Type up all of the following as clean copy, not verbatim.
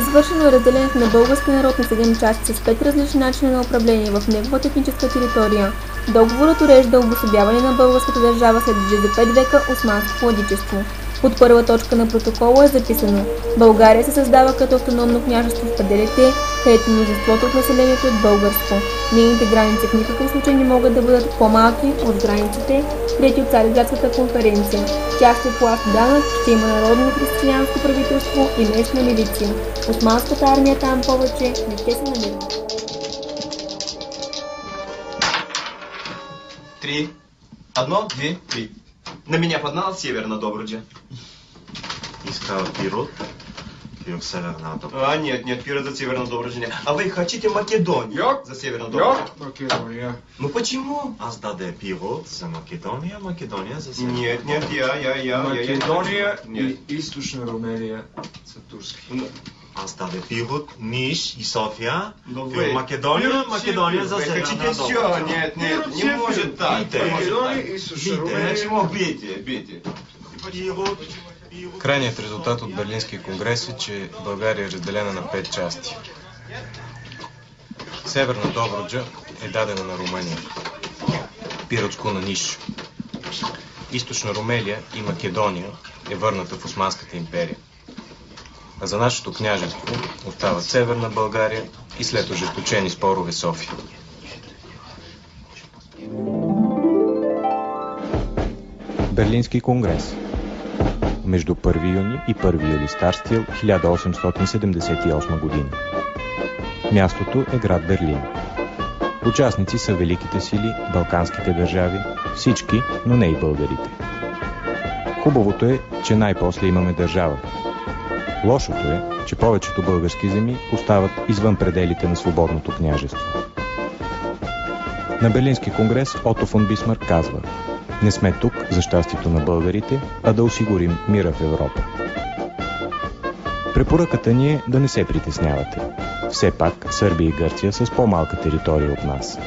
Извършено е разделението на българския народ на 7 части с 5 различни начина на управление в неговата етническа територия. Договорът урежда обособяване на българската държава след близо 5 века османско владичество. От първа точка на протокола е записано: България се създава като автономно княжество в пределите, където мнозинството от населението е българско. Нейните граници в никакъв случай не могат да бъдат по-малки от границите, приети от Цариградската конференция. Тя ще плаща данък, ще има народно християнско правителство и местна милиция. Османската армия там повече не ще се намира. 3. 1, 2, 3. На меня подналась Северная Добруджа. Искала Пирот или Северная Добруджа? Нет, Пирот за Северную Добруджу нет. А вы хотите Македонию за Северную Добруджу? Македония. Ну почему? Аз даде Пирот за Македония, Македония за Северная Нет, я. Македония Нет. и Източна Румелия са турски. Аз даде Пирот, Ниш и София. Добре. Македония за Вы Северная хотите все? Добруджа. Нет, не может так. Македония и Източна Румелия. Почему? Бейте. Крайният резултат от Берлинския конгрес е, че България е разделена на 5 части. Северна Добруджа е дадена на Румъния, Пиротско на Ниш. Източна Румелия и Македония е върната в Османската империя. А за нашето княжество остават Северна България и след ожесточени спорове София. Берлински конгрес. Между 1 юни и 1 юли стар стил 1878 година. Мястото е град Берлин. Участници са великите сили, балканските държави, всички, но не и българите. Хубавото е, че най-после имаме държава. Лошото е, че повечето български земи остават извън пределите на свободното княжество. На Берлински конгрес Ото фон Бисмарк казва: не сме тук за щастието на българите, а да осигурим мира в Европа. Препоръката ни е да не се притеснявате. Все пак Сърбия и Гърция са с по-малка територия от нас.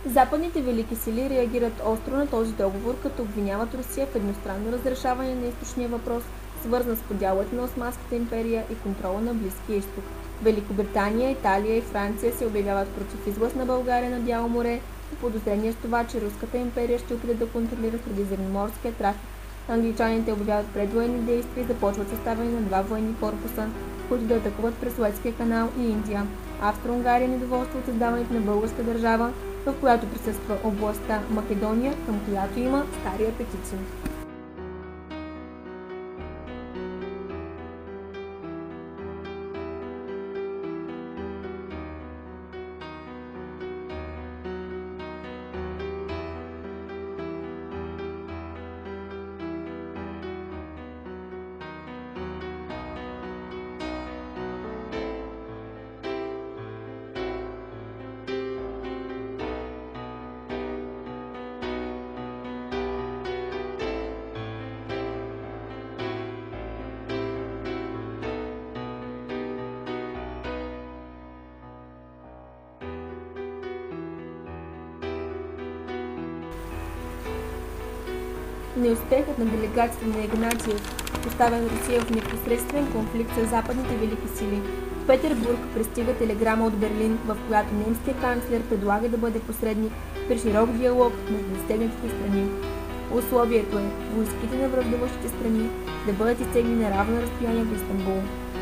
Западните велики сили реагират остро на този договор, като обвиняват Русия в едностранно разрешаване на източния въпрос, свързан с подялата на Османската империя и контрола на Близкия изток. Великобритания, Италия и Франция се обявяват против излъз на България на Бяло море и подозрение с това, че Руската империя ще опита да контролира средиземноморския трафик. Англичаните обявяват предвоенни действия и започват съставяне на 2 военни корпуса, които да атакуват през Суецкия канал и Индия. Австро-Унгария недоволства от създаването на българска държава, в която присъства областта Македония, към която има стари апетици. Неуспехът на делегацията на Игнатиев поставя Русия в непосредствен конфликт с западните велики сили. В Петербург пристига телеграма от Берлин, в която немският канцлер предлага да бъде посредник при широк диалог между засегнатите страни. Условието е войските на враждуващите страни да бъдат изтеглени на равно разстояние до Истанбул.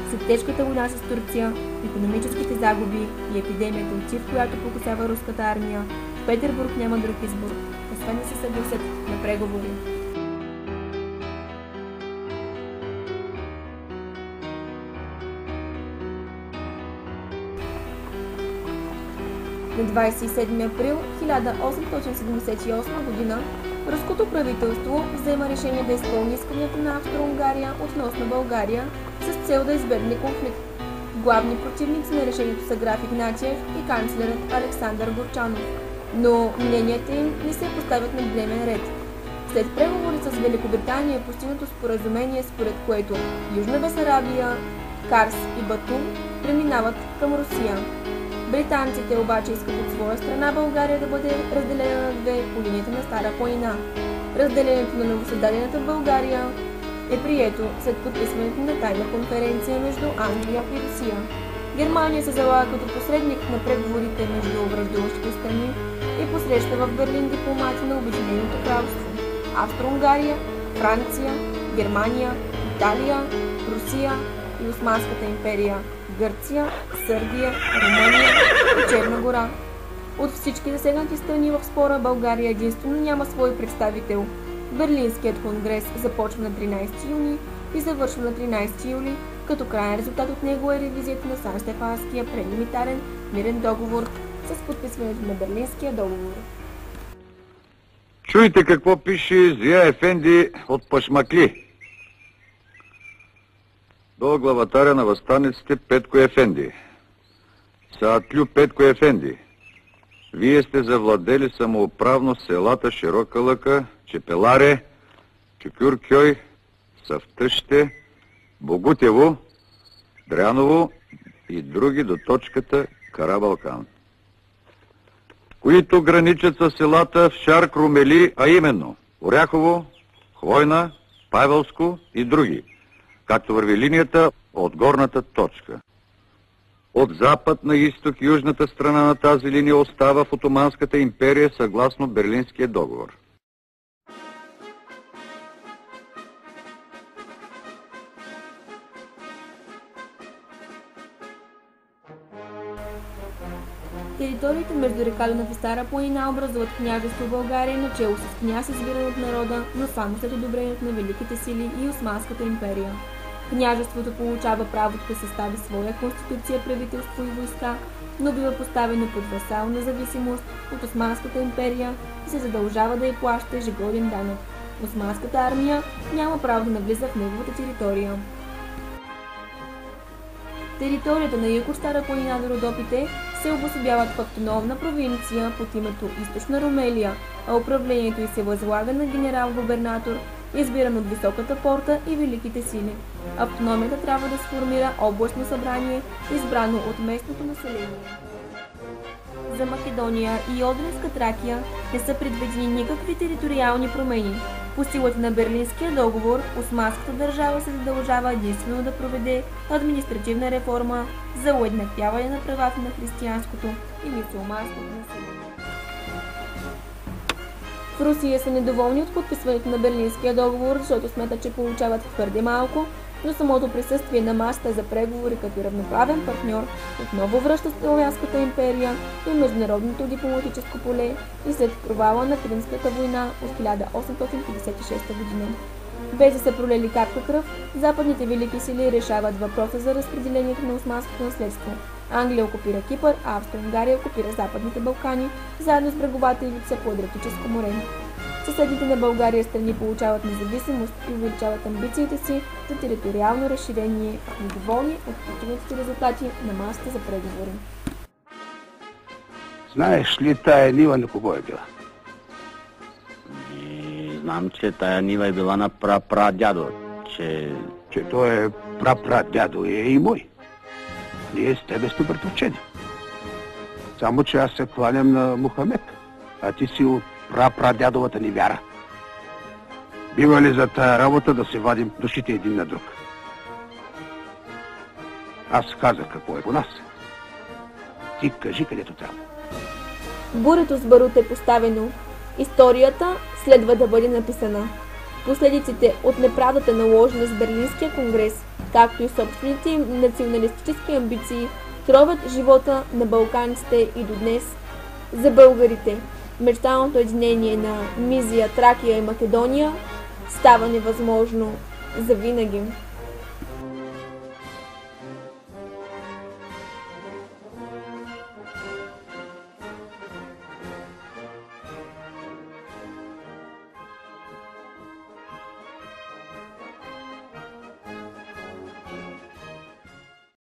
След тежката война с Турция, икономическите загуби и епидемията от ТИФ, която покусява руската армия, в Петербург няма друг избор, освен да се съгласят на преговори. На 27 април 1878 г. руското правителство взема решение да изпълни исканията на Австро-Унгария относно България с цел да избегне конфликт. Главни противници на решението са граф Игнатиев и канцлерът Александър Горчанов, но мненията им не се поставят на дневен ред. След преговори с Великобритания е постигнато споразумение, според което Южна Бесарабия Карс и Батум преминават към Русия. Британците обаче искат от своя страна България да бъде разделена на две по линията на Стара планина. Разделението на новосъздадената България е прието след подписването на тайна конференция между Англия и Русия. Германия се залага като посредник на преговорите между враждуващите страни и посреща в Берлин дипломати на Обединеното кралство – Австро-Унгария, Франция, Германия, Италия, Русия и Османската империя, Гърция, Сърбия, Румъния и Черна гора. От всички засегнати страни в спора България единствено няма свой представител. Берлинският конгрес започва на 13 юни и завършва на 13 юли, като крайен резултат от него е ревизията на Сан-Стефанския прелимитарен мирен договор с подписването на Берлинския договор. Чуйте какво пише Зия Ефенди от Пашмакли. До главатаря на въстаниците Петко Ефенди. Саатлю Петко Ефенди. Вие сте завладели самоуправно селата Широка лъка, Чепеларе, Кюкюркьой, Савтъще, Богутево, Дряново и други до точката Карабалкан, които граничат с селата в Шарк Румели, а именно Оряхово, Хвойна, Павелско и други, както върви линията от горната точка. От запад на изток южната страна на тази линия остава в Отоманската империя съгласно Берлинския договор. Териториите между река Дунав и Стара планина образуват княжество България начело с княз, избиран от народа, но само след одобрението на Великите сили и Османската империя. Княжеството получава правото да състави своя конституция, правителство и войска, но бива поставено под васална зависимост от Османската империя и се задължава да й плаща ежегоден данък. Османската армия няма право да навлиза в неговата територия. Територията на юг от Стара планина до Родопите се обособяват в автономна провинция под името Източна Румелия, а управлението й се възлага на генерал-губернатор, избиран от Високата порта и Великите сили. Автономията трябва да сформира областно събрание, избрано от местното население. За Македония и Одринска Тракия не са предвидени никакви териториални промени. По силата на Берлинския договор, Османската държава се задължава единствено да проведе административна реформа за уеднаквяване на правата на християнското и мюсюлманското население. В Русия са недоволни от подписването на Берлинския договор, защото смятат, че получават твърде малко, но самото присъствие на масата за преговори като равноправен партньор отново връща Славянската империя и международното дипломатическо поле и след провала на Кримската война от 1856 година. Без да са пролели капка кръв, западните велики сили решават въпроса за разпределението на османското наследство. Англия окупира Кипър, а Австро-Унгария окупира Западните Балкани, заедно с бреговата ивица по Адриатическо море. Съседните на България страни получават независимост и увеличават амбициите си за териториално разширение, недоволни от постигнатите резултати на масата за преговори. Знаеш ли тая нива на кого е била? Знам, че тая нива е била на прапрадядо, че той е прапрадядо и мой. Ние с тебе сме братовчени. Само, че аз се кланям на Мухамед, а ти си от прапрадядовата ни вяра. Бива ли за тая работа да се вадим душите един на друг? Аз казах какво е по нас. Ти кажи където трябва. Бурето с барут е поставено. Историята следва да бъде написана. Последиците от неправдата, наложена с Берлинския конгрес, както и собствените им националистически амбиции, тровят живота на балканците и до днес. За българите мечтаното единение на Мизия, Тракия и Македония става невъзможно завинаги.